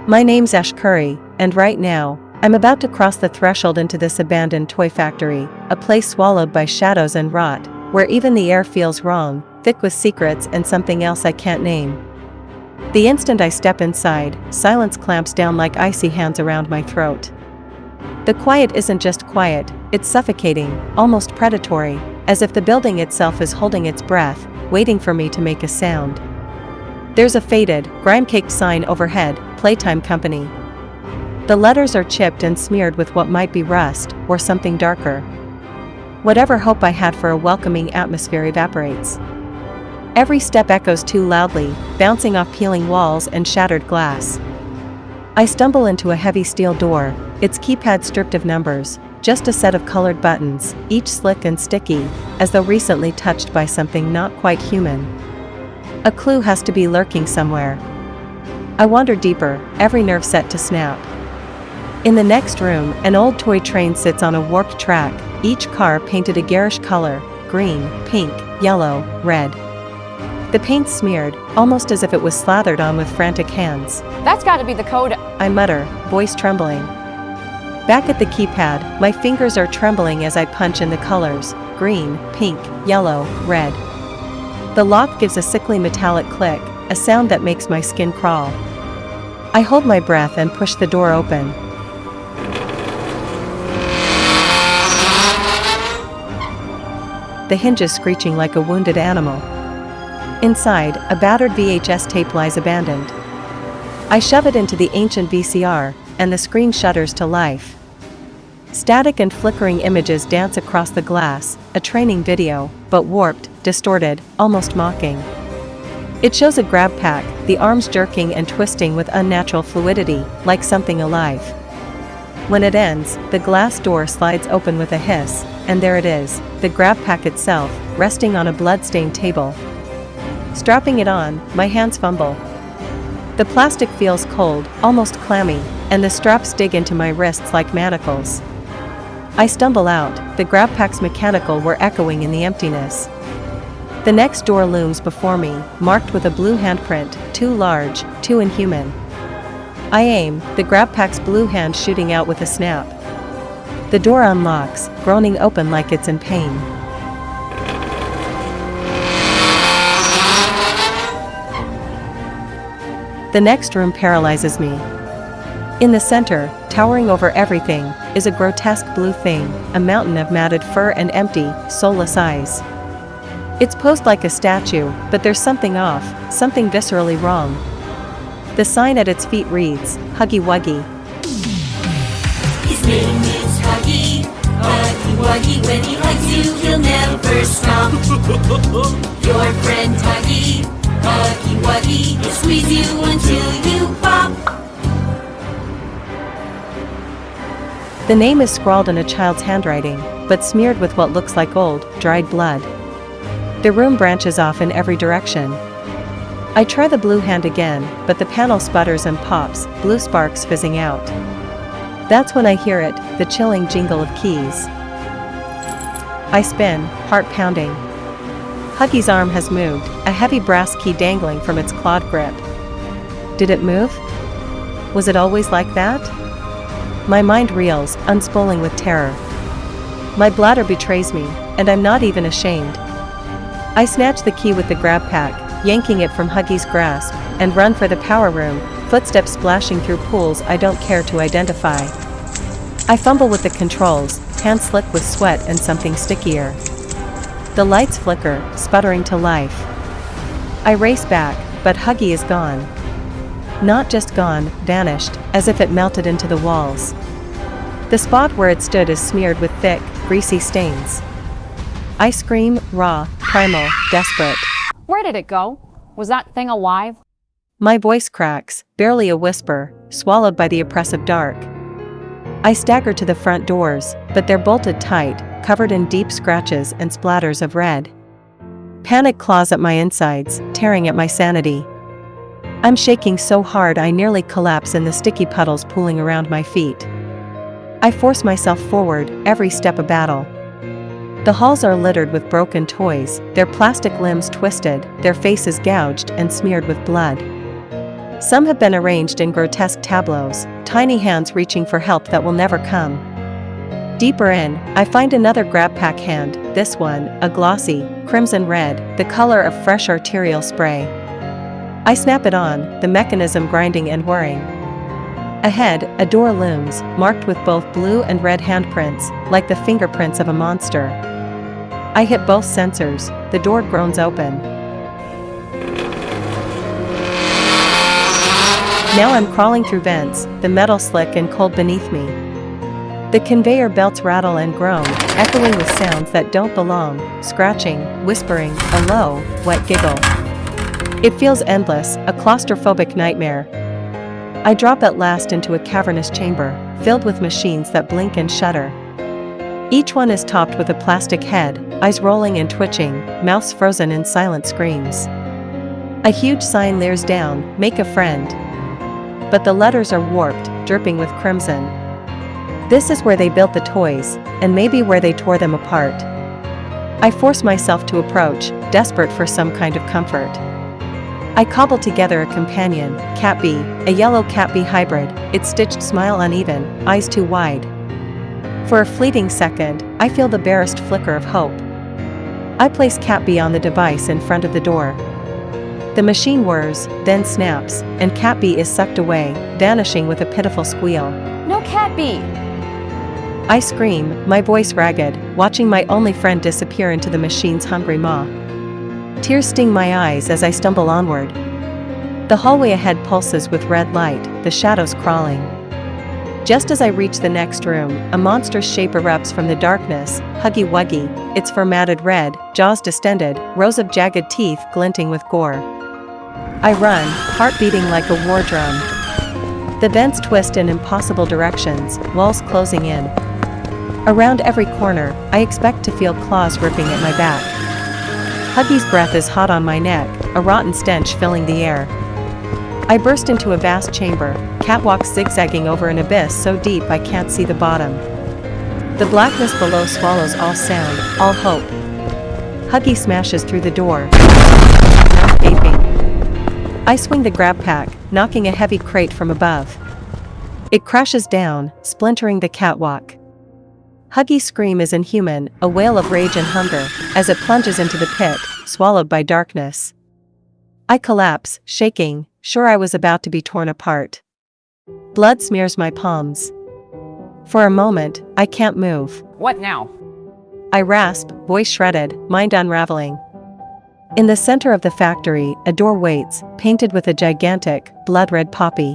My name's Ash Curry, and right now, I'm about to cross the threshold into this abandoned toy factory, a place swallowed by shadows and rot, where even the air feels wrong, thick with secrets and something else I can't name. The instant I step inside, silence clamps down like icy hands around my throat. The quiet isn't just quiet, it's suffocating, almost predatory, as if the building itself is holding its breath, waiting for me to make a sound. There's a faded, grime-caked sign overhead, Playtime Company. The letters are chipped and smeared with what might be rust, or something darker. Whatever hope I had for a welcoming atmosphere evaporates. Every step echoes too loudly, bouncing off peeling walls and shattered glass. I stumble into a heavy steel door, its keypad stripped of numbers, just a set of colored buttons, each slick and sticky, as though recently touched by something not quite human. A clue has to be lurking somewhere. I wander deeper, every nerve set to snap. In the next room, an old toy train sits on a warped track, each car painted a garish color, green, pink, yellow, red. The paint's smeared, almost as if it was slathered on with frantic hands. That's gotta be the code, I mutter, voice trembling. Back at the keypad, my fingers are trembling as I punch in the colors, green, pink, yellow, red. The lock gives a sickly metallic click, a sound that makes my skin crawl. I hold my breath and push the door open. The hinges screeching like a wounded animal. Inside, a battered VHS tape lies abandoned. I shove it into the ancient VCR, and the screen shudders to life. Static and flickering images dance across the glass, a training video, but warped, distorted, almost mocking. It shows a grab pack, the arms jerking and twisting with unnatural fluidity, like something alive. When it ends, the glass door slides open with a hiss, and there it is, the grab pack itself, resting on a blood-stained table. Strapping it on, my hands fumble. The plastic feels cold, almost clammy, and the straps dig into my wrists like manacles. I stumble out, the grab packs mechanical were echoing in the emptiness. The next door looms before me, marked with a blue handprint, too large, too inhuman. I aim, the grab pack's blue hand shooting out with a snap. The door unlocks, groaning open like it's in pain. The next room paralyzes me. In the center, towering over everything, is a grotesque blue thing, a mountain of matted fur and empty, soulless eyes. It's posed like a statue, but there's something off, something viscerally wrong. The sign at its feet reads, Huggywuggy. His name is Huggy, Huggywuggy. When he hugs you, he'll never stop. Your friend Huggy, Huggywuggy. He'll squeeze you until you pop. The name is scrawled in a child's handwriting, but smeared with what looks like old, dried blood. The room branches off in every direction. I try the blue hand again, but the panel sputters and pops, blue sparks fizzing out. That's when I hear it, the chilling jingle of keys. I spin, heart pounding. Huggy's arm has moved, a heavy brass key dangling from its clawed grip. Did it move? Was it always like that? My mind reels, unspooling with terror. My bladder betrays me, and I'm not even ashamed. I snatch the key with the grab pack, yanking it from Huggy's grasp, and run for the power room, footsteps splashing through pools I don't care to identify. I fumble with the controls, hands slick with sweat and something stickier. The lights flicker, sputtering to life. I race back, but Huggy is gone. Not just gone, vanished, as if it melted into the walls. The spot where it stood is smeared with thick, greasy stains. I scream, raw, primal, desperate. Where did it go? Was that thing alive? My voice cracks, barely a whisper, swallowed by the oppressive dark. I stagger to the front doors, but they're bolted tight, covered in deep scratches and splatters of red. Panic claws at my insides, tearing at my sanity. I'm shaking so hard I nearly collapse in the sticky puddles pooling around my feet. I force myself forward, every step a battle. The halls are littered with broken toys, their plastic limbs twisted, their faces gouged and smeared with blood. Some have been arranged in grotesque tableaus, tiny hands reaching for help that will never come. Deeper in, I find another grab pack hand, this one, a glossy, crimson red, the color of fresh arterial spray. I snap it on, the mechanism grinding and whirring. Ahead, a door looms, marked with both blue and red handprints, like the fingerprints of a monster. I hit both sensors, the door groans open. Now I'm crawling through vents, the metal slick and cold beneath me. The conveyor belts rattle and groan, echoing with sounds that don't belong, scratching, whispering, a low, wet giggle. It feels endless, a claustrophobic nightmare. I drop at last into a cavernous chamber, filled with machines that blink and shudder. Each one is topped with a plastic head, eyes rolling and twitching, mouths frozen in silent screams. A huge sign leers down, "Make a friend." But the letters are warped, dripping with crimson. This is where they built the toys, and maybe where they tore them apart. I force myself to approach, desperate for some kind of comfort. I cobble together a companion, Cat B, a yellow Cat B hybrid, its stitched smile uneven, eyes too wide. For a fleeting second, I feel the barest flicker of hope. I place Cat B on the device in front of the door. The machine whirs, then snaps, and Cat B is sucked away, vanishing with a pitiful squeal. No Cat B! I scream, my voice ragged, watching my only friend disappear into the machine's hungry maw. Tears sting my eyes as I stumble onward. The hallway ahead pulses with red light, the shadows crawling. Just as I reach the next room, a monstrous shape erupts from the darkness, Huggywuggy, its fur matted red, jaws distended, rows of jagged teeth glinting with gore. I run, heart beating like a war drum. The vents twist in impossible directions, walls closing in. Around every corner, I expect to feel claws ripping at my back. Huggy's breath is hot on my neck, a rotten stench filling the air. I burst into a vast chamber, catwalks zigzagging over an abyss so deep I can't see the bottom. The blackness below swallows all sound, all hope. Huggy smashes through the door, mouth gaping. I swing the grab pack, knocking a heavy crate from above. It crashes down, splintering the catwalk. Huggy's scream is inhuman, a wail of rage and hunger, as it plunges into the pit, swallowed by darkness. I collapse, shaking, sure I was about to be torn apart. Blood smears my palms. For a moment, I can't move. What now? I rasp, voice shredded, mind unraveling. In the center of the factory, a door waits, painted with a gigantic, blood-red poppy.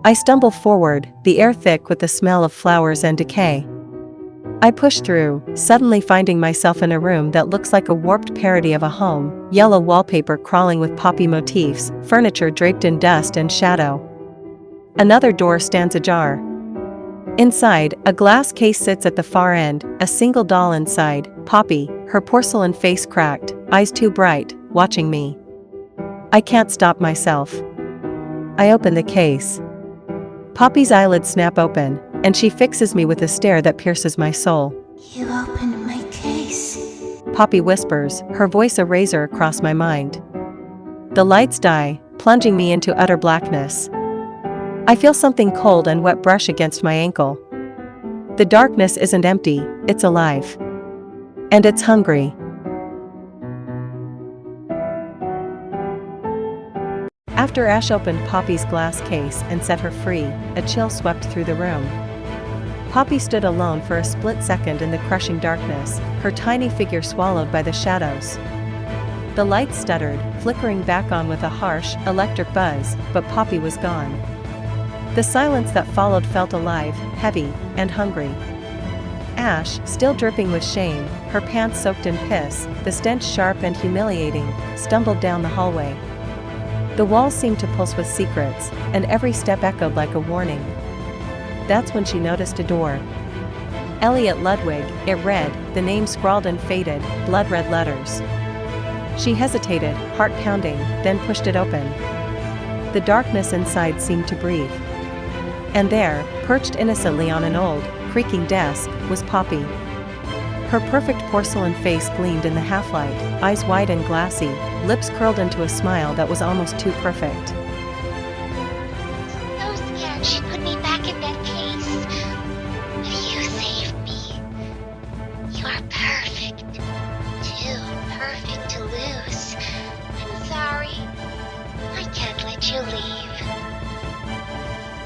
I stumble forward, the air thick with the smell of flowers and decay. I push through, suddenly finding myself in a room that looks like a warped parody of a home, yellow wallpaper crawling with poppy motifs, furniture draped in dust and shadow. Another door stands ajar. Inside, a glass case sits at the far end, a single doll inside, Poppy, her porcelain face cracked, eyes too bright, watching me. I can't stop myself. I open the case. Poppy's eyelids snap open, and she fixes me with a stare that pierces my soul. You opened my case. Poppy whispers, her voice a razor across my mind. The lights die, plunging me into utter blackness. I feel something cold and wet brush against my ankle. The darkness isn't empty, it's alive. And it's hungry. After Ash opened Poppy's glass case and set her free, a chill swept through the room. Poppy stood alone for a split second in the crushing darkness, her tiny figure swallowed by the shadows. The lights stuttered, flickering back on with a harsh, electric buzz, but Poppy was gone. The silence that followed felt alive, heavy, and hungry. Ash, still dripping with shame, her pants soaked in piss, the stench sharp and humiliating, stumbled down the hallway. The walls seemed to pulse with secrets, and every step echoed like a warning. That's when she noticed a door. Elliot Ludwig, it read, the name scrawled in faded, blood-red letters. She hesitated, heart pounding, then pushed it open. The darkness inside seemed to breathe. And there, perched innocently on an old, creaking desk, was Poppy. Her perfect porcelain face gleamed in the half-light, eyes wide and glassy, lips curled into a smile that was almost too perfect. thought she'd put me back in that case. But you saved me. You are perfect. Too perfect to lose. I'm sorry. I can't let you leave.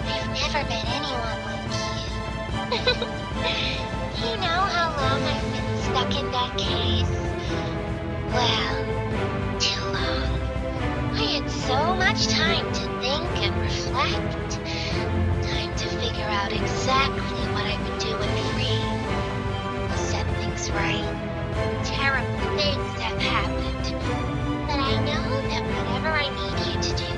I've never met anyone like you. You know how long I've been stuck in that case? Well, too long. I had so much time to think and reflect. Time to figure out exactly what I would do when free. I'll set things right. Terrible things have happened. But I know that whatever I need you to do,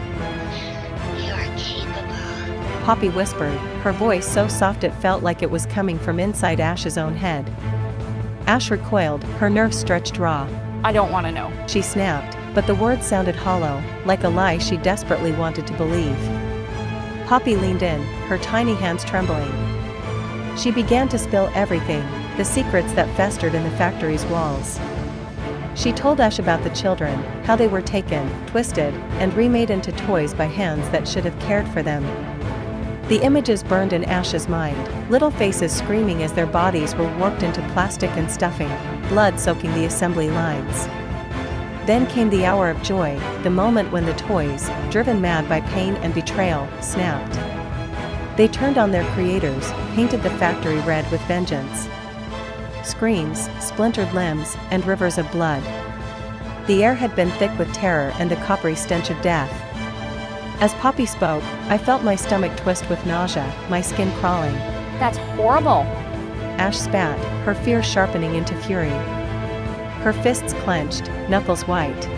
you are capable. Poppy whispered, her voice so soft it felt like it was coming from inside Ash's own head. Ash recoiled, her nerves stretched raw. I don't want to know. She snapped, but the words sounded hollow, like a lie she desperately wanted to believe. Poppy leaned in, her tiny hands trembling. She began to spill everything, the secrets that festered in the factory's walls. She told Ash about the children, how they were taken, twisted, and remade into toys by hands that should have cared for them. The images burned in Ash's mind, little faces screaming as their bodies were warped into plastic and stuffing, blood soaking the assembly lines. Then came the hour of joy, the moment when the toys, driven mad by pain and betrayal, snapped. They turned on their creators, painted the factory red with vengeance. Screams, splintered limbs, and rivers of blood. The air had been thick with terror and the coppery stench of death. As Poppy spoke, I felt my stomach twist with nausea, my skin crawling. That's horrible. Ash spat, her fear sharpening into fury. Her fists clenched, knuckles white.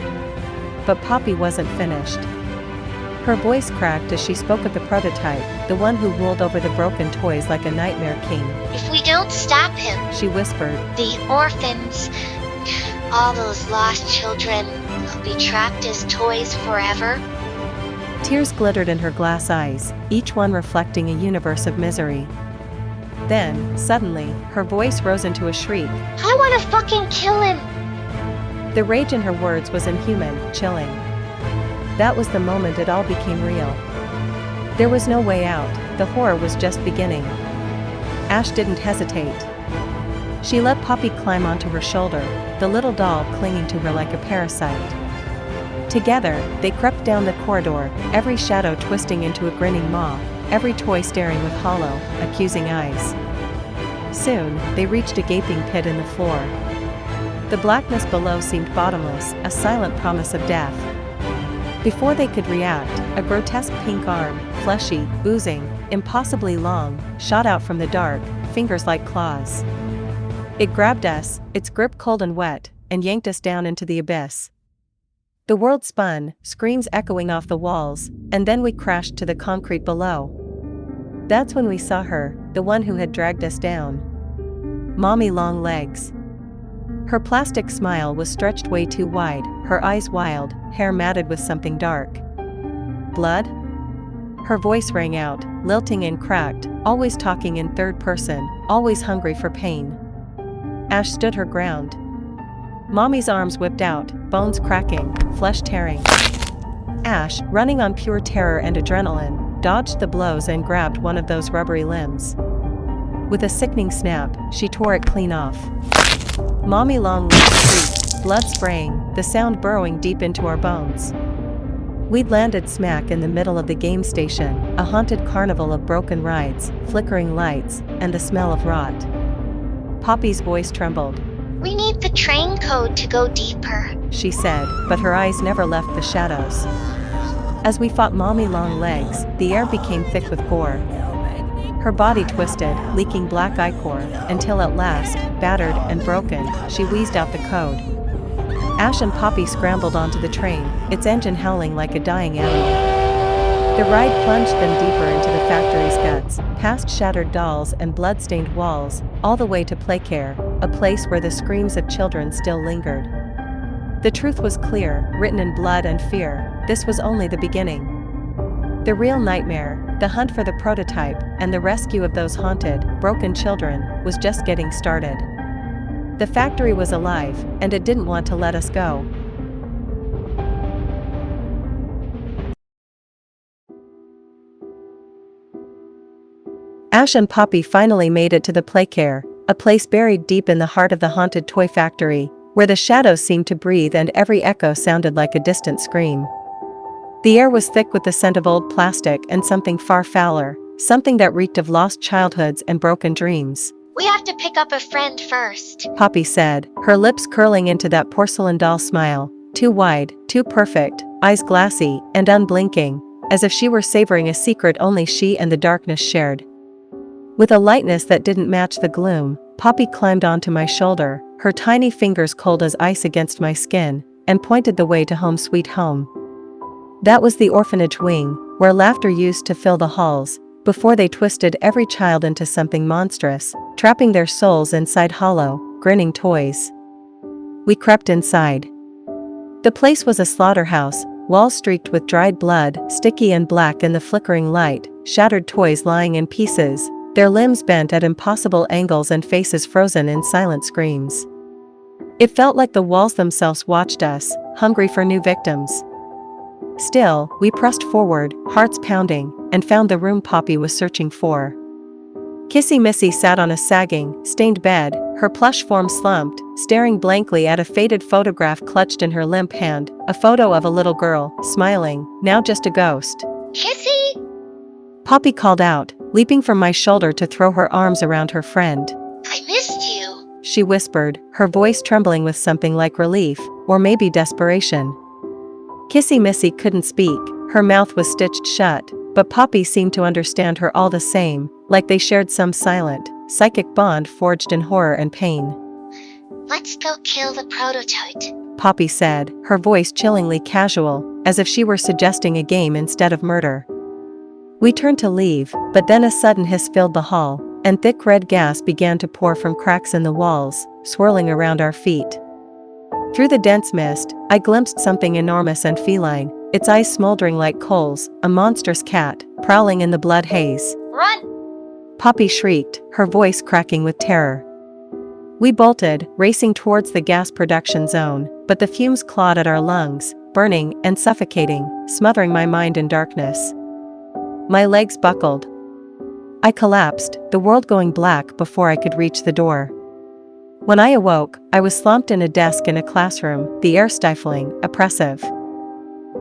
But Poppy wasn't finished. Her voice cracked as she spoke of the prototype, the one who ruled over the broken toys like a nightmare king. If we don't stop him, She whispered. the orphans, all those lost children, will be trapped as toys forever. Tears glittered in her glass eyes, each one reflecting a universe of misery. Then, suddenly, her voice rose into a shriek. I want to fucking kill him. The rage in her words was inhuman, chilling. That was the moment it all became real. There was no way out, the horror was just beginning. Ash didn't hesitate. She let Poppy climb onto her shoulder, the little doll clinging to her like a parasite. Together, they crept down the corridor, every shadow twisting into a grinning maw, every toy staring with hollow, accusing eyes. Soon, they reached a gaping pit in the floor. The blackness below seemed bottomless, a silent promise of death. Before they could react, a grotesque pink arm, fleshy, oozing, impossibly long, shot out from the dark, fingers like claws. It grabbed us, its grip cold and wet, and yanked us down into the abyss. The world spun, screams echoing off the walls, and then we crashed to the concrete below. That's when we saw her, the one who had dragged us down. Mommy Long Legs. Her plastic smile was stretched way too wide, her eyes wild, hair matted with something dark. Blood? Her voice rang out, lilting and cracked, always talking in third person, always hungry for pain. Ash stood her ground. Mommy's arms whipped out, bones cracking, flesh tearing. Ash, running on pure terror and adrenaline, dodged the blows and grabbed one of those rubbery limbs. With a sickening snap, she tore it clean off. Mommy Long Legs shrieked, blood spraying, the sound burrowing deep into our bones. We'd landed smack in the middle of the game station, a haunted carnival of broken rides, flickering lights, and the smell of rot. Poppy's voice trembled. We need the train code to go deeper, She said, but her eyes never left the shadows. As we fought Mommy Long Legs, the air became thick with gore. Her body twisted, leaking black ichor, until at last, battered and broken, she wheezed out the code. Ash and Poppy scrambled onto the train, its engine howling like a dying animal. The ride plunged them deeper into the factory's guts, past shattered dolls and blood-stained walls, all the way to Playcare, a place where the screams of children still lingered. The truth was clear, written in blood and fear, this was only the beginning. The real nightmare, the hunt for the prototype, and the rescue of those haunted, broken children, was just getting started. The factory was alive, and it didn't want to let us go. Ash and Poppy finally made it to the playcare, a place buried deep in the heart of the haunted toy factory, where the shadows seemed to breathe and every echo sounded like a distant scream. The air was thick with the scent of old plastic and something far fouler, something that reeked of lost childhoods and broken dreams. We have to pick up a friend first. Poppy said, her lips curling into that porcelain doll smile, too wide, too perfect, eyes glassy and unblinking, as if she were savoring a secret only she and the darkness shared. With a lightness that didn't match the gloom, Poppy climbed onto my shoulder, her tiny fingers cold as ice against my skin, and pointed the way to home sweet home. That was the orphanage wing, where laughter used to fill the halls, before they twisted every child into something monstrous, trapping their souls inside hollow, grinning toys. We crept inside. The place was a slaughterhouse, walls streaked with dried blood, sticky and black in the flickering light, shattered toys lying in pieces, their limbs bent at impossible angles and faces frozen in silent screams. It felt like the walls themselves watched us, hungry for new victims. Still, we pressed forward, hearts pounding, and found the room Poppy was searching for. Kissy Missy sat on a sagging, stained bed, her plush form slumped, staring blankly at a faded photograph clutched in her limp hand, a photo of a little girl, smiling, now just a ghost. Kissy! Poppy called out, leaping from my shoulder to throw her arms around her friend. I missed you. She whispered, her voice trembling with something like relief, or maybe desperation. Kissy Missy couldn't speak, her mouth was stitched shut, but Poppy seemed to understand her all the same, like they shared some silent, psychic bond forged in horror and pain. Let's go kill the prototype, Poppy said, her voice chillingly casual, as if she were suggesting a game instead of murder. We turned to leave, but then a sudden hiss filled the hall, and thick red gas began to pour from cracks in the walls, swirling around our feet. Through the dense mist, I glimpsed something enormous and feline, its eyes smoldering like coals, a monstrous cat, prowling in the blood haze. Run! Poppy shrieked, her voice cracking with terror. We bolted, racing towards the gas production zone, but the fumes clawed at our lungs, burning and suffocating, smothering my mind in darkness. My legs buckled. I collapsed, the world going black before I could reach the door. When I awoke, I was slumped in a desk in a classroom, the air stifling, oppressive.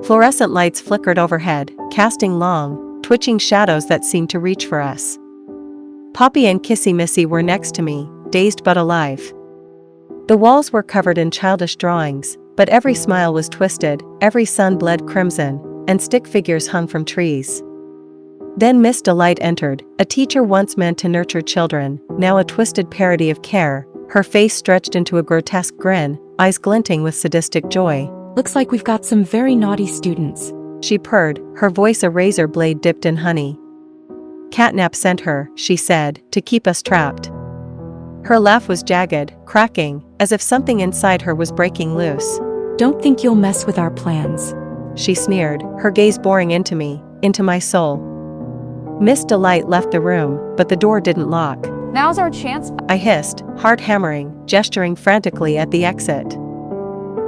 Fluorescent lights flickered overhead, casting long, twitching shadows that seemed to reach for us. Poppy and Kissy Missy were next to me, dazed but alive. The walls were covered in childish drawings, but every smile was twisted, every sun bled crimson, and stick figures hung from trees. Then Miss Delight entered, a teacher once meant to nurture children, now a twisted parody of care, her face stretched into a grotesque grin, eyes glinting with sadistic joy. Looks like we've got some very naughty students. She purred, her voice a razor blade dipped in honey. Catnap sent her, she said, to keep us trapped. Her laugh was jagged, cracking, as if something inside her was breaking loose. Don't think you'll mess with our plans. She sneered, her gaze boring into me, into my soul. Miss Delight left the room, but the door didn't lock. Now's our chance. I hissed, heart hammering, gesturing frantically at the exit.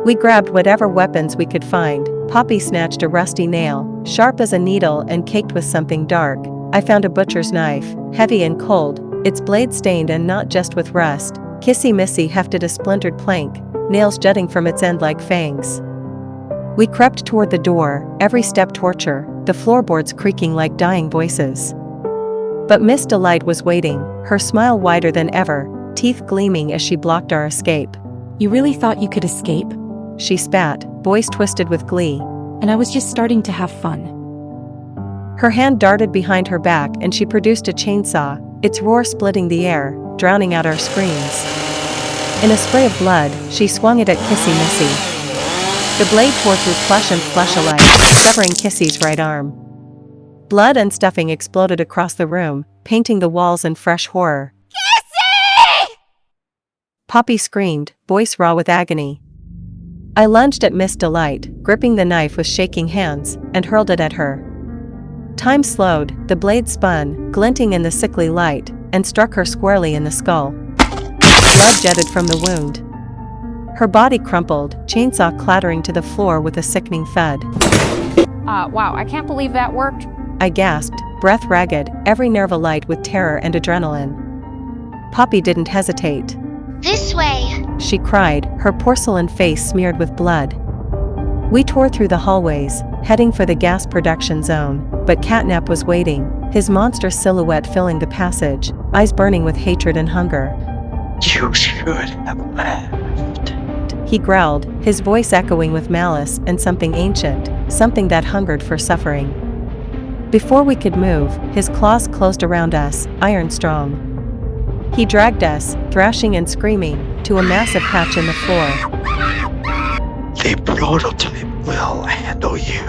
We grabbed whatever weapons we could find. Poppy snatched a rusty nail, sharp as a needle and caked with something dark. I found a butcher's knife, heavy and cold, its blade stained and not just with rust. Kissy Missy hefted a splintered plank, nails jutting from its end like fangs. We crept toward the door, every step torture, the floorboards creaking like dying voices. But Miss Delight was waiting, her smile wider than ever, teeth gleaming as she blocked our escape. You really thought you could escape? She spat, voice twisted with glee. And I was just starting to have fun. Her hand darted behind her back and she produced a chainsaw, its roar splitting the air, drowning out our screams. In a spray of blood, she swung it at Kissy Missy. The blade tore through flesh and flesh alike, severing Kissy's right arm. Blood and stuffing exploded across the room, painting the walls in fresh horror. Kissy! Poppy screamed, voice raw with agony. I lunged at Miss Delight, gripping the knife with shaking hands, and hurled it at her. Time slowed, the blade spun, glinting in the sickly light, and struck her squarely in the skull. Blood jetted from the wound. Her body crumpled, chainsaw clattering to the floor with a sickening thud. Wow, I can't believe that worked. I gasped, breath ragged, every nerve alight with terror and adrenaline. Poppy didn't hesitate. This way! She cried, her porcelain face smeared with blood. We tore through the hallways, heading for the gas production zone, but Catnap was waiting, his monster silhouette filling the passage, eyes burning with hatred and hunger. You should have left. He growled, his voice echoing with malice and something ancient, something that hungered for suffering. Before we could move, his claws closed around us, iron strong. He dragged us, thrashing and screaming, to a massive patch in the floor. The prototype will handle you.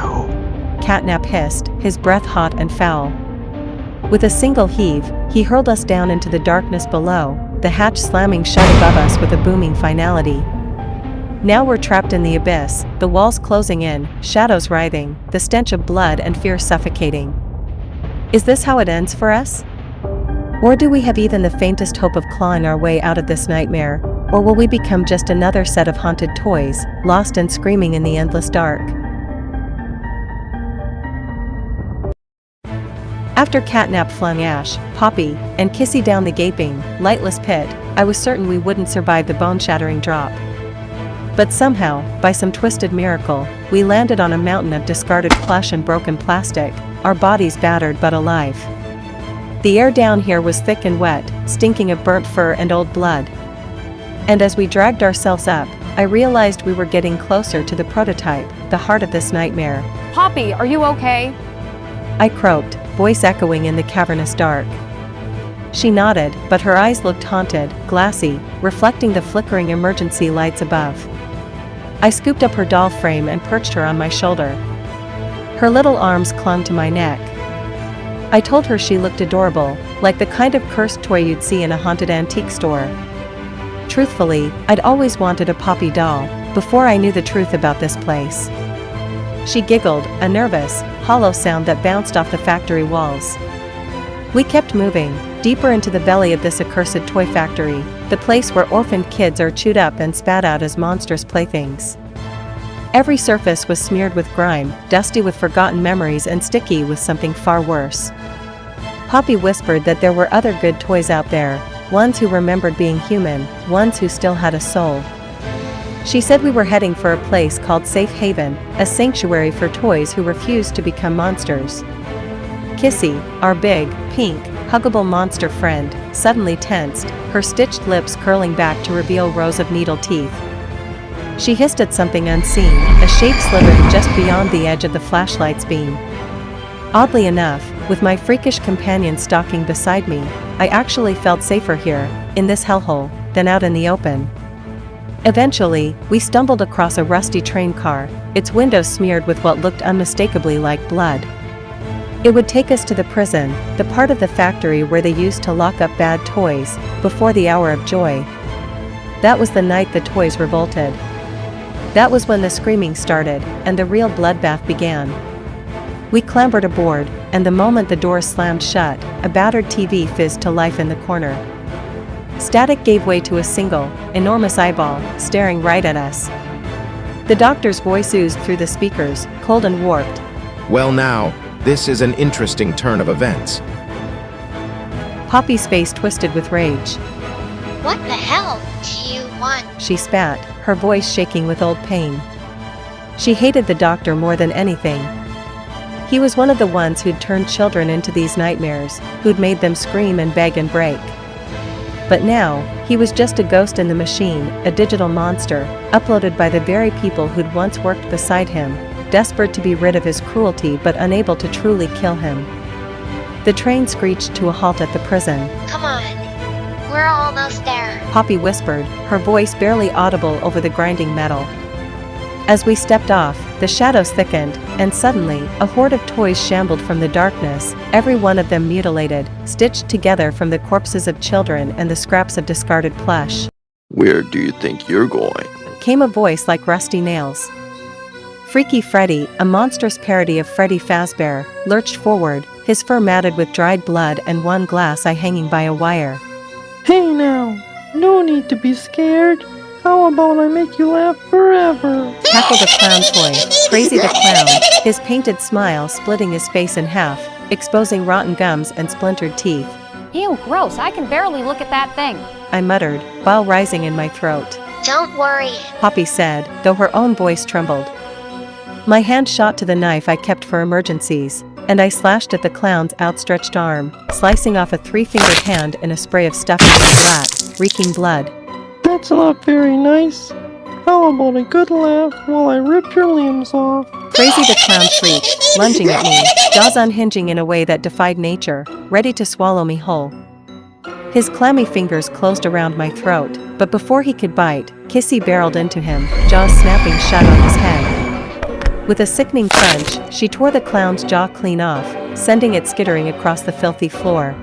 Catnap hissed, his breath hot and foul. With a single heave, he hurled us down into the darkness below, the hatch slamming shut above us with a booming finality. Now we're trapped in the abyss, the walls closing in, shadows writhing, the stench of blood and fear suffocating. Is this how it ends for us? Or do we have even the faintest hope of clawing our way out of this nightmare, or will we become just another set of haunted toys, lost and screaming in the endless dark? After Catnap flung Ash, Poppy, and Kissy down the gaping, lightless pit, I was certain we wouldn't survive the bone-shattering drop. But somehow, by some twisted miracle, we landed on a mountain of discarded plush and broken plastic, our bodies battered but alive. The air down here was thick and wet, stinking of burnt fur and old blood. And as we dragged ourselves up, I realized we were getting closer to the prototype, the heart of this nightmare. Poppy, are you okay? I croaked, voice echoing in the cavernous dark. She nodded, but her eyes looked haunted, glassy, reflecting the flickering emergency lights above. I scooped up her doll frame and perched her on my shoulder. Her little arms clung to my neck. I told her she looked adorable, like the kind of cursed toy you'd see in a haunted antique store. Truthfully, I'd always wanted a Poppy doll, before I knew the truth about this place. She giggled, a nervous, hollow sound that bounced off the factory walls. We kept moving, deeper into the belly of this accursed toy factory, the place where orphaned kids are chewed up and spat out as monstrous playthings. Every surface was smeared with grime, dusty with forgotten memories and sticky with something far worse. Poppy whispered that there were other good toys out there, ones who remembered being human, ones who still had a soul. She said we were heading for a place called Safe Haven, a sanctuary for toys who refused to become monsters. Kissy, our big, pink, huggable monster friend, suddenly tensed, her stitched lips curling back to reveal rows of needle teeth. She hissed at something unseen, a shape slithered just beyond the edge of the flashlight's beam. Oddly enough, with my freakish companion stalking beside me, I actually felt safer here, in this hellhole, than out in the open. Eventually, we stumbled across a rusty train car, its windows smeared with what looked unmistakably like blood. It would take us to the prison, the part of the factory where they used to lock up bad toys, before the hour of joy. That was the night the toys revolted. That was when the screaming started, and the real bloodbath began. We clambered aboard, and the moment the doors slammed shut, a battered TV fizzed to life in the corner. Static gave way to a single, enormous eyeball, staring right at us. The doctor's voice oozed through the speakers, cold and warped. Well now, this is an interesting turn of events. Poppy's face twisted with rage. What the hell do you want? She spat, her voice shaking with old pain. She hated the doctor more than anything. He was one of the ones who'd turned children into these nightmares, who'd made them scream and beg and break. But now, he was just a ghost in the machine, a digital monster, uploaded by the very people who'd once worked beside him, desperate to be rid of his cruelty but unable to truly kill him. The train screeched to a halt at the prison. Come on. We're almost there. Poppy whispered, her voice barely audible over the grinding metal. As we stepped off, the shadows thickened, and suddenly, a horde of toys shambled from the darkness, every one of them mutilated, stitched together from the corpses of children and the scraps of discarded plush. Where do you think you're going? Came a voice like rusty nails. Freaky Freddy, a monstrous parody of Freddy Fazbear, lurched forward, his fur matted with dried blood and one glass eye hanging by a wire. Hey now, no need to be scared. How about I make you laugh forever? Cackled a clown toy, Crazy the Clown, his painted smile splitting his face in half, exposing rotten gums and splintered teeth. Ew, gross, I can barely look at that thing. I muttered, bile rising in my throat. Don't worry. Poppy said, though her own voice trembled. My hand shot to the knife I kept for emergencies, and I slashed at the clown's outstretched arm, slicing off a 3-fingered hand in a spray of stuffing and black, reeking blood. That's not very nice. How about a good laugh while I rip your limbs off? Crazy, the clown shrieked, lunging at me, jaws unhinging in a way that defied nature, ready to swallow me whole. His clammy fingers closed around my throat, but before he could bite, Kissy barreled into him, jaws snapping shut on his head. With a sickening crunch, she tore the clown's jaw clean off, sending it skittering across the filthy floor.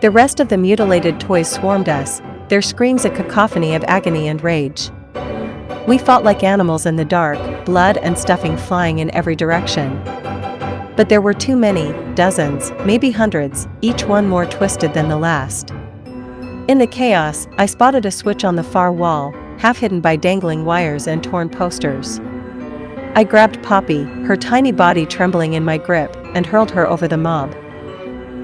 The rest of the mutilated toys swarmed us, their screams a cacophony of agony and rage. We fought like animals in the dark, blood and stuffing flying in every direction. But there were too many, dozens, maybe hundreds, each one more twisted than the last. In the chaos, I spotted a switch on the far wall, half hidden by dangling wires and torn posters. I grabbed Poppy, her tiny body trembling in my grip, and hurled her over the mob.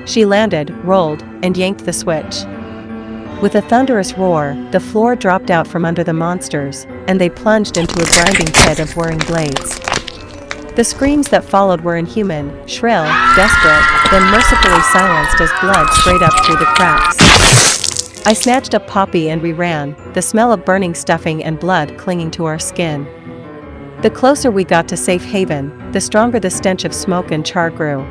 She landed, rolled, and yanked the switch. With a thunderous roar, the floor dropped out from under the monsters, and they plunged into a grinding pit of whirring blades. The screams that followed were inhuman, shrill, desperate, then mercifully silenced as blood sprayed up through the cracks. I snatched up Poppy and we ran, the smell of burning stuffing and blood clinging to our skin. The closer we got to safe haven, the stronger the stench of smoke and char grew.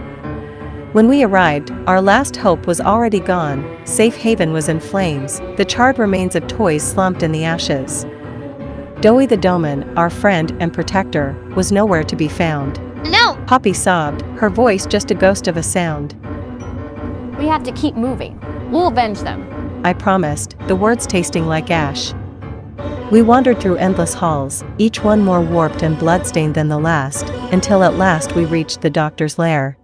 When we arrived, our last hope was already gone. Safe haven was in flames, the charred remains of toys slumped in the ashes. Doughy the Doman, our friend and protector, was nowhere to be found. No! Poppy sobbed, her voice just a ghost of a sound. We have to keep moving. We'll avenge them. I promised, the words tasting like ash. We wandered through endless halls, each one more warped and bloodstained than the last, until at last we reached the doctor's lair.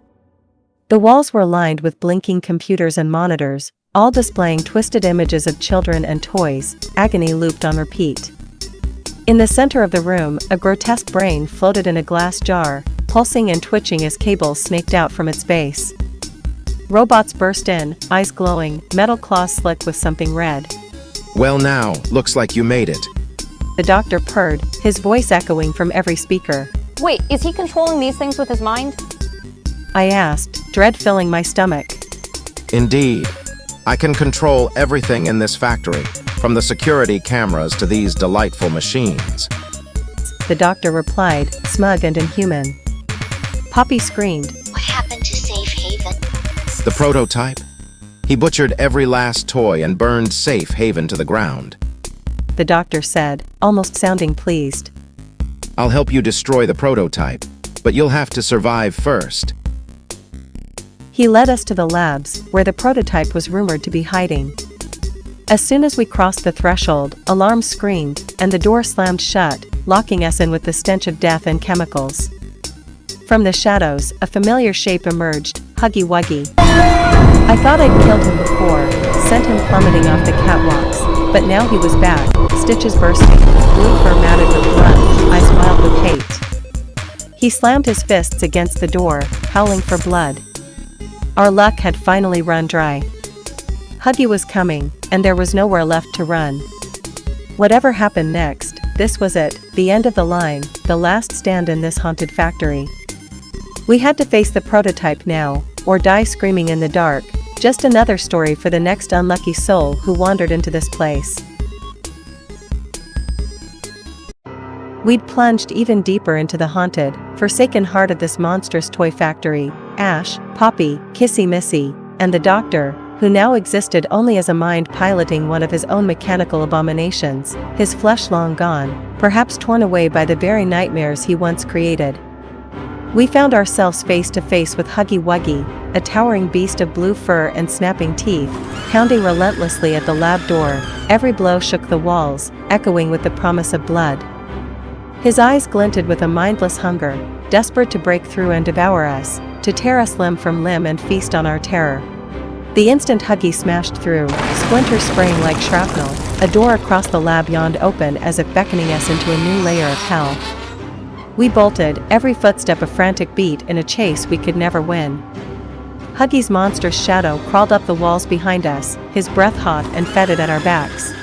The walls were lined with blinking computers and monitors, all displaying twisted images of children and toys, agony looped on repeat. In the center of the room, a grotesque brain floated in a glass jar, pulsing and twitching as cables snaked out from its base. Robots burst in, eyes glowing, metal claws slick with something red. Well now, looks like you made it. The doctor purred, his voice echoing from every speaker. Wait, is he controlling these things with his mind? I asked, dread filling my stomach. Indeed. I can control everything in this factory, from the security cameras to these delightful machines. The doctor replied, smug and inhuman. Poppy screamed. What happened to Safe Haven? The prototype? He butchered every last toy and burned Safe Haven to the ground. The doctor said, almost sounding pleased. I'll help you destroy the prototype, but you'll have to survive first. He led us to the labs, where the prototype was rumored to be hiding. As soon as we crossed the threshold, alarms screamed, and the door slammed shut, locking us in with the stench of death and chemicals. From the shadows, a familiar shape emerged, Huggywuggy. I thought I'd killed him before, sent him plummeting off the catwalks, but now he was back, stitches bursting, blue fur matted with blood. I smiled with hate. He slammed his fists against the door, howling for blood. Our luck had finally run dry. Huggy was coming, and there was nowhere left to run. Whatever happened next, this was it, the end of the line, the last stand in this haunted factory. We had to face the prototype now, or die screaming in the dark, just another story for the next unlucky soul who wandered into this place. We'd plunged even deeper into the haunted, forsaken heart of this monstrous toy factory. Ash, Poppy, Kissy Missy, and the doctor, who now existed only as a mind piloting one of his own mechanical abominations, his flesh long gone, perhaps torn away by the very nightmares he once created. We found ourselves face to face with Huggywuggy, a towering beast of blue fur and snapping teeth, pounding relentlessly at the lab door. Every blow shook the walls, echoing with the promise of blood. His eyes glinted with a mindless hunger, desperate to break through and devour us, to tear us limb from limb and feast on our terror. The instant Huggy smashed through, splinters spraying like shrapnel, a door across the lab yawned open as if beckoning us into a new layer of hell. We bolted, every footstep a frantic beat in a chase we could never win. Huggy's monstrous shadow crawled up the walls behind us, his breath hot and fetid at our backs.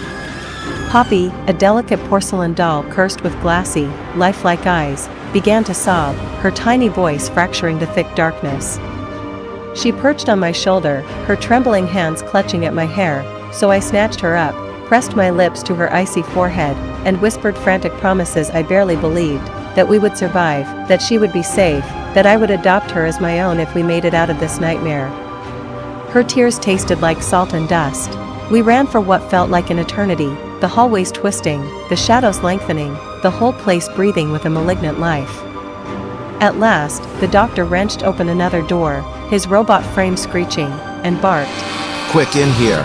Poppy, a delicate porcelain doll cursed with glassy, lifelike eyes, began to sob, her tiny voice fracturing the thick darkness. She perched on my shoulder, her trembling hands clutching at my hair, so I snatched her up, pressed my lips to her icy forehead, and whispered frantic promises I barely believed, that we would survive, that she would be safe, that I would adopt her as my own if we made it out of this nightmare. Her tears tasted like salt and dust. We ran for what felt like an eternity, the hallways twisting, the shadows lengthening, the whole place breathing with a malignant life. At last, the doctor wrenched open another door, his robot frame screeching, and barked. Quick, in here.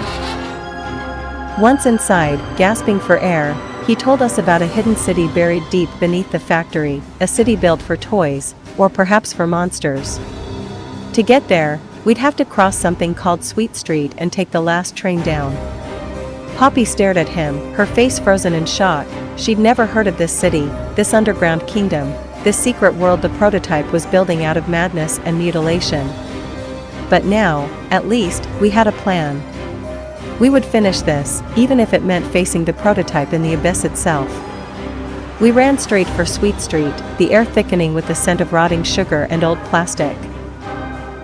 Once inside, gasping for air, he told us about a hidden city buried deep beneath the factory, a city built for toys, or perhaps for monsters. To get there, we'd have to cross something called Sweet Street and take the last train down. Poppy stared at him, her face frozen in shock. She'd never heard of this city, this underground kingdom, this secret world the prototype was building out of madness and mutilation. But now, at least, we had a plan. We would finish this, even if it meant facing the prototype in the abyss itself. We ran straight for Sweet Street, the air thickening with the scent of rotting sugar and old plastic.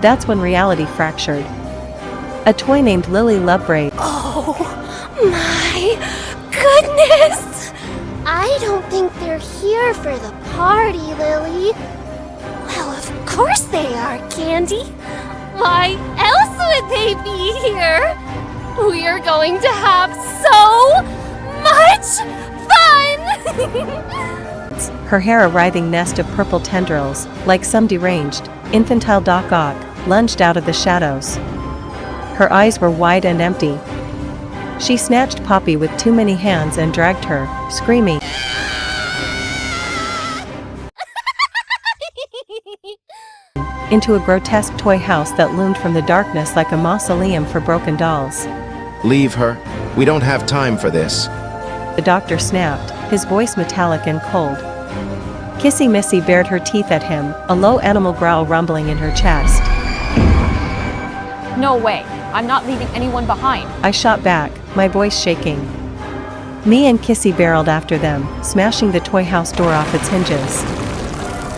That's when reality fractured. A toy named Lily Lovebraid. Oh my goodness! I don't think they're here for the party, Lily. Well, of course they are, Candy. Why else would they be here? We are going to have so much fun! Her hair a writhing nest of purple tendrils, like some deranged, infantile Doc Ock, lunged out of the shadows. Her eyes were wide and empty. She snatched Poppy with too many hands and dragged her, screaming, into a grotesque toy house that loomed from the darkness like a mausoleum for broken dolls. Leave her. We don't have time for this. The doctor snapped, his voice metallic and cold. Kissy Missy bared her teeth at him, a low animal growl rumbling in her chest. No way. I'm not leaving anyone behind. I shot back, my voice shaking. Me and Kissy barreled after them, smashing the toy house door off its hinges.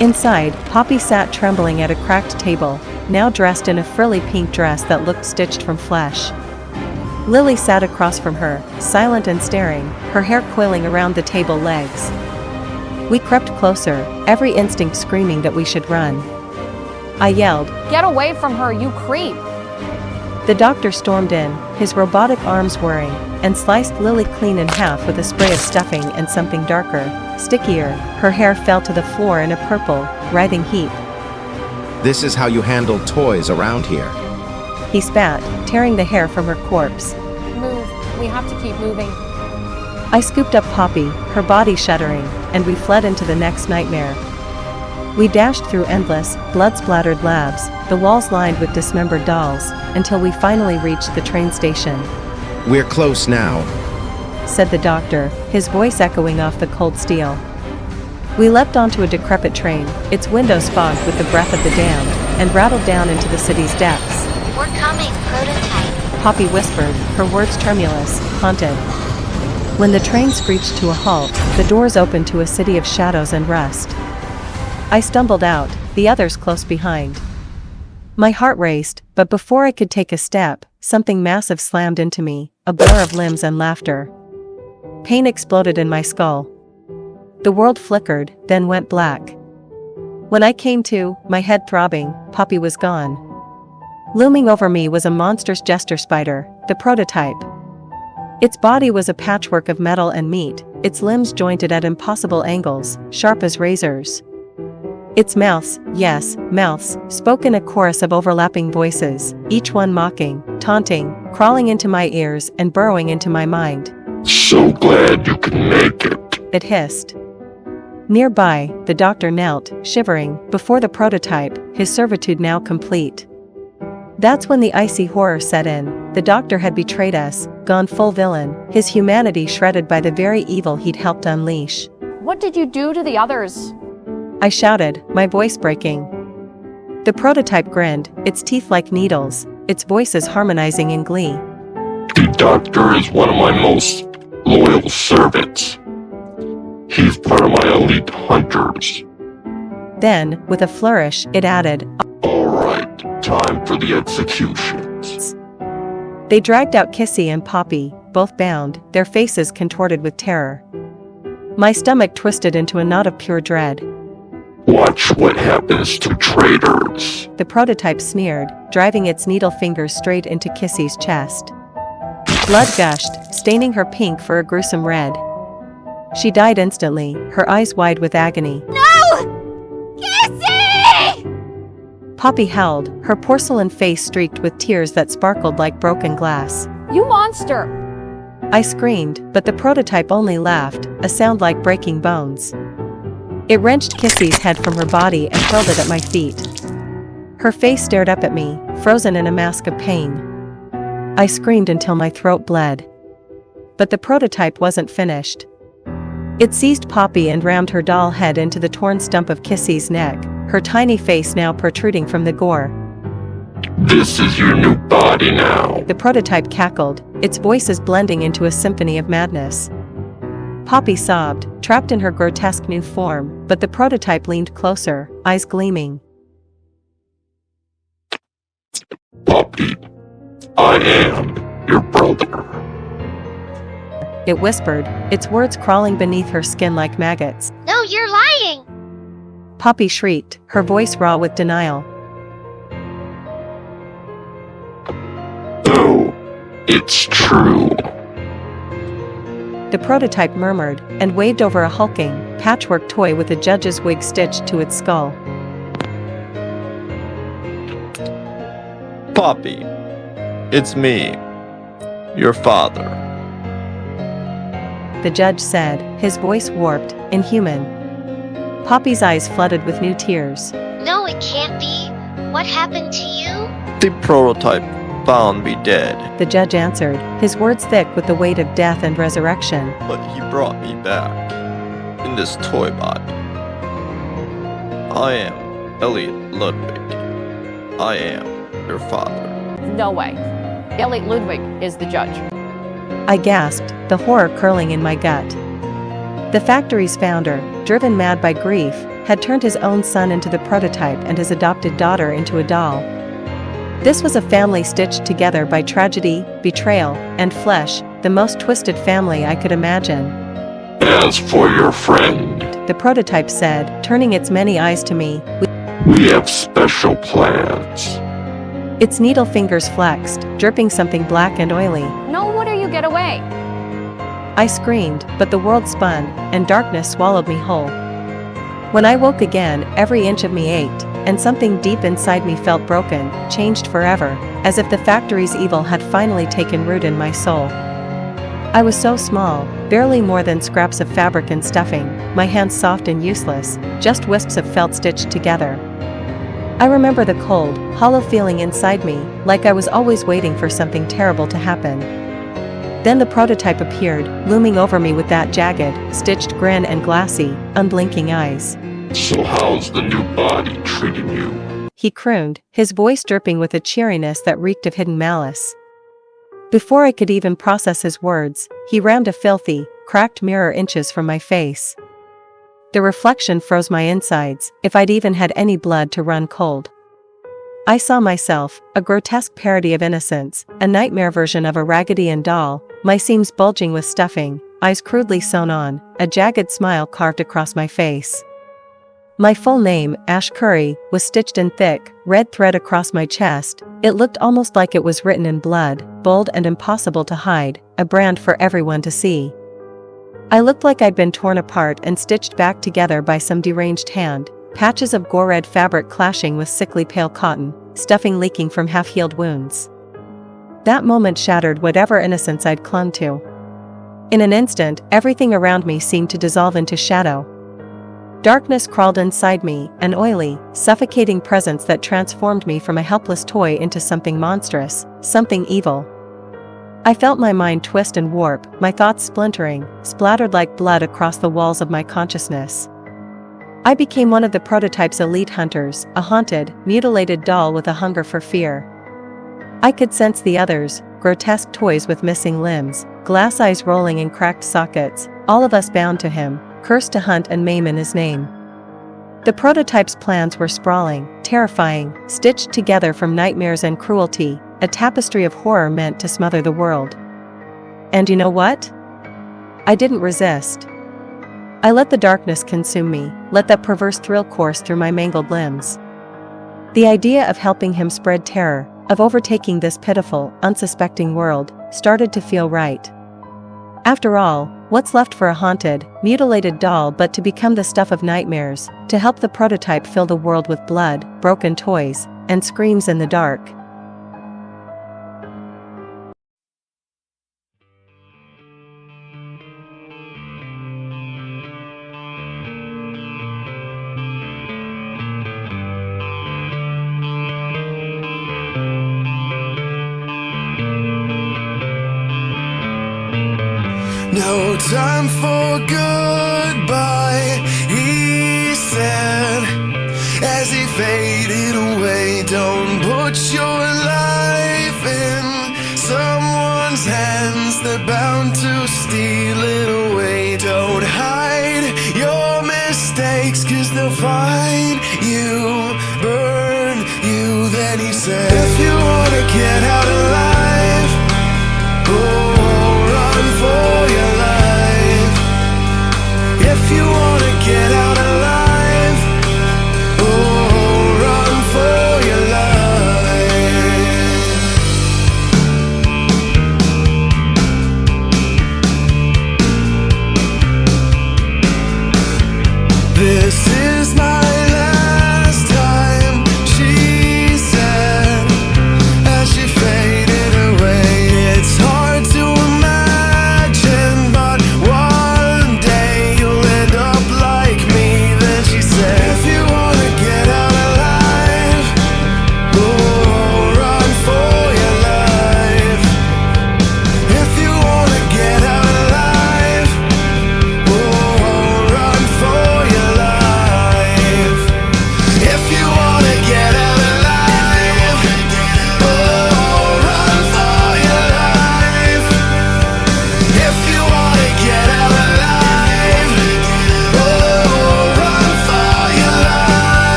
Inside, Poppy sat trembling at a cracked table, now dressed in a frilly pink dress that looked stitched from flesh. Lily sat across from her, silent and staring, her hair coiling around the table legs. We crept closer, every instinct screaming that we should run. I yelled, Get away from her, you creep! The doctor stormed in, his robotic arms whirring, and sliced Lily clean in half with a spray of stuffing and something darker, stickier. Her hair fell to the floor in a purple, writhing heap. This is how you handle toys around here. He spat, tearing the hair from her corpse. Move. We have to keep moving. I scooped up Poppy, her body shuddering, and we fled into the next nightmare. We dashed through endless, blood-splattered labs, the walls lined with dismembered dolls, until we finally reached the train station. We're close now, said the doctor, his voice echoing off the cold steel. We leapt onto a decrepit train, its windows fogged with the breath of the damned, and rattled down into the city's depths. We're coming, prototype. Poppy whispered, her words tremulous, haunted. When the train screeched to a halt, the doors opened to a city of shadows and rust. I stumbled out, the others close behind. My heart raced, but before I could take a step, something massive slammed into me, a blur of limbs and laughter. Pain exploded in my skull. The world flickered, then went black. When I came to, my head throbbing, Poppy was gone. Looming over me was a monstrous jester spider, the prototype. Its body was a patchwork of metal and meat, its limbs jointed at impossible angles, sharp as razors. Its mouths, yes, mouths, spoke in a chorus of overlapping voices, each one mocking, taunting, crawling into my ears and burrowing into my mind. So glad you can make it. It hissed. Nearby, the doctor knelt, shivering, before the prototype, his servitude now complete. That's when the icy horror set in. The doctor had betrayed us, gone full villain, his humanity shredded by the very evil he'd helped unleash. What did you do to the others? I shouted, my voice breaking. The prototype grinned, its teeth like needles, its voices harmonizing in glee. The doctor is one of my most loyal servants. He's part of my elite hunters. Then, with a flourish, it added, Alright, time for the executions. They dragged out Kissy and Poppy, both bound, their faces contorted with terror. My stomach twisted into a knot of pure dread. Watch what happens to traitors. The prototype sneered, driving its needle fingers straight into Kissy's chest. Blood gushed, staining her pink for a gruesome red. She died instantly, her eyes wide with agony. No! Kissy! Poppy howled, her porcelain face streaked with tears that sparkled like broken glass. You monster! I screamed, but the prototype only laughed, a sound like breaking bones. It wrenched Kissy's head from her body and hurled it at my feet. Her face stared up at me, frozen in a mask of pain. I screamed until my throat bled. But the prototype wasn't finished. It seized Poppy and rammed her doll head into the torn stump of Kissy's neck, her tiny face now protruding from the gore. This is your new body now. The prototype cackled, its voices blending into a symphony of madness. Poppy sobbed, trapped in her grotesque new form, but the prototype leaned closer, eyes gleaming. Poppy, I am your brother. It whispered, its words crawling beneath her skin like maggots. No, you're lying! Poppy shrieked, her voice raw with denial. No, it's true. The prototype murmured, and waved over a hulking, patchwork toy with a judge's wig stitched to its skull. Poppy, it's me, your father. The judge said, his voice warped, inhuman. Poppy's eyes flooded with new tears. No, it can't be. What happened to you? The prototype found me dead, The judge answered, his words thick with the weight of death and resurrection. but he brought me back in this toy body. I am Elliot Ludwig. I am your father. No way. Elliot Ludwig is the judge. I gasped, the horror curling in my gut. The factory's founder, driven mad by grief, had turned his own son into the prototype and his adopted daughter into a doll. This was a family stitched together by tragedy, betrayal, and flesh, the most twisted family I could imagine. As for your friend, The prototype said, turning its many eyes to me. we have special plans. Its needle fingers flexed, dripping something black and oily. No wonder you get away. I screamed, but the world spun, and darkness swallowed me whole. When I woke again, every inch of me ached, and something deep inside me felt broken, changed forever, as if the factory's evil had finally taken root in my soul. I was so small, barely more than scraps of fabric and stuffing, my hands soft and useless, just wisps of felt stitched together. I remember the cold, hollow feeling inside me, like I was always waiting for something terrible to happen. Then the prototype appeared, looming over me with that jagged, stitched grin and glassy, unblinking eyes. So how's the new body treating you? He crooned, his voice dripping with a cheeriness that reeked of hidden malice. Before I could even process his words, he rammed a filthy, cracked mirror inches from my face. The reflection froze my insides, if I'd even had any blood to run cold. I saw myself, a grotesque parody of innocence, a nightmare version of a Raggedy Ann doll, my seams bulging with stuffing, eyes crudely sewn on, a jagged smile carved across my face. My full name, Ash Curry, was stitched in thick, red thread across my chest. It looked almost like it was written in blood, bold and impossible to hide, a brand for everyone to see. I looked like I'd been torn apart and stitched back together by some deranged hand, patches of gore-red fabric clashing with sickly pale cotton, stuffing leaking from half-healed wounds. That moment shattered whatever innocence I'd clung to. In an instant, everything around me seemed to dissolve into shadow. Darkness crawled inside me, an oily, suffocating presence that transformed me from a helpless toy into something monstrous, something evil. I felt my mind twist and warp, my thoughts splintering, splattered like blood across the walls of my consciousness. I became one of the prototype's elite hunters, a haunted, mutilated doll with a hunger for fear. I could sense the others, grotesque toys with missing limbs, glass eyes rolling in cracked sockets, all of us bound to him, cursed to hunt and maim in his name. The prototype's plans were sprawling, terrifying, stitched together from nightmares and cruelty, a tapestry of horror meant to smother the world. And you know what? I didn't resist. I let the darkness consume me, let that perverse thrill course through my mangled limbs. The idea of helping him spread terror, of overtaking this pitiful, unsuspecting world, started to feel right. After all, what's left for a haunted, mutilated doll but to become the stuff of nightmares, to help the prototype fill the world with blood, broken toys, and screams in the dark? No time for goodbye, he said, as he faded away. Don't put your life in someone's hands, they're bound to steal it